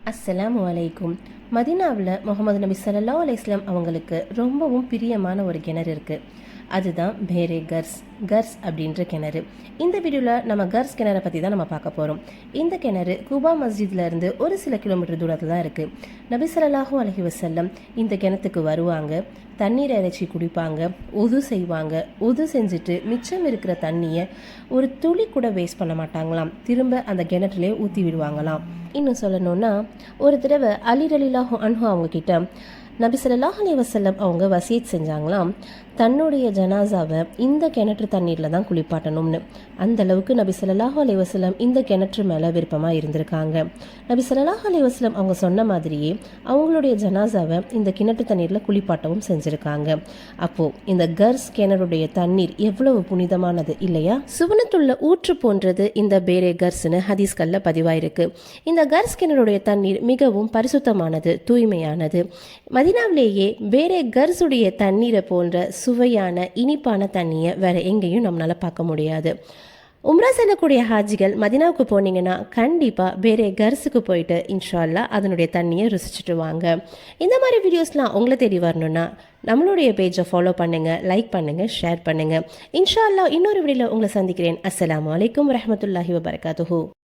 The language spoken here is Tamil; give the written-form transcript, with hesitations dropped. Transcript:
அஸ்ஸலாமு அலைக்கும். மதீனாவில் முகமது நபி ஸல்லல்லாஹு அலைஹி வஸல்லம் அவங்களுக்கு ரொம்பவும் பிரியமான ஒரு கிணறு இருக்குது. அதுதான் பேரே கர்ஸ் அப்படின்ற கிணறு. இந்த வீடியோவில் நம்ம கர்ஸ் கிணறை பற்றி தான் நம்ம பார்க்க போகிறோம். இந்த கிணறு குபா மஸ்ஜித்லேருந்து ஒரு சில கிலோமீட்டர் தூரத்தில் தான் இருக்குது. நபி ஸல்லல்லாஹு அலைஹி வஸல்லம் இந்த கிணத்துக்கு வருவாங்க, தண்ணீரை இறைச்சி குடிப்பாங்க, உது செய்வாங்க. உது செஞ்சுட்டு மிச்சம் இருக்கிற தண்ணியை ஒரு துளி கூட வேஸ்ட் பண்ண மாட்டாங்களாம். திரும்ப அந்த கிணற்றுலேயே ஊற்றி விடுவாங்களாம். இன்னும் சொல்லணும்னா, ஒரு தடவை அலி ரலியல்லாஹு அன்ஹு அவங்க கிட்ட நபி ஸல்லல்லாஹு அலைஹி வஸல்லம் அவங்க வசியத் செஞ்சாங்களாம், தன்னுடைய ஜனாசாவை இந்த கிணற்று தண்ணீரில் தான் குளிப்பாட்டணும்னு. அந்த அளவுக்கு நபி ஸல்லல்லாஹு அலைஹி வஸல்லம் இந்த கிணற்று மேலே விருப்பமாக இருந்திருக்காங்க. நபி ஸல்லல்லாஹு அலைஹி வஸல்லம் அவங்க சொன்ன மாதிரியே அவங்களுடைய ஜனாசாவை இந்த கிணற்று தண்ணீரில் குளிப்பாட்டவும் செஞ்சுருக்காங்க. அப்போது இந்த கர்ஸ் கிணறுடைய தண்ணீர் எவ்வளவு புனிதமானது இல்லையா? சுவனத்துள்ள ஊற்று போன்றது இந்த பேரே கர்ஸ்னு ஹதீஸ்களில் பதிவாயிருக்கு. இந்த கர்ஸ் கிணறுடைய தண்ணீர் மிகவும் பரிசுத்தமானது, தூய்மையானது. மதீனாவிலேயே பேரே கர்ஸுடைய தண்ணீரை போன்ற சுவையான இனிப்பான தண்ணியை வேறு எங்கேயும் நம்மளால் பார்க்க முடியாது. உம்ரா செல்லக்கூடிய ஹாஜிகள் மதீனாவுக்கு போனீங்கன்னா கண்டிப்பாக பேரே கர்ஸுக்கு போயிட்டு இன்ஷா அல்லாஹ் அதனுடைய தண்ணியை ருசிச்சுட்டு வாங்க. இந்த மாதிரி வீடியோஸ்லாம் உங்களை தேடி வரணுன்னா நம்மளுடைய பேஜை ஃபாலோ பண்ணுங்கள், லைக் பண்ணுங்கள், ஷேர் பண்ணுங்கள். இன்ஷா அல்லாஹ் இன்னொரு வீடியோவில் உங்களை சந்திக்கிறேன். அஸ்ஸலாமு அலைக்கும் வரஹ்மத்துல்லாஹி வபரகாத்துஹு.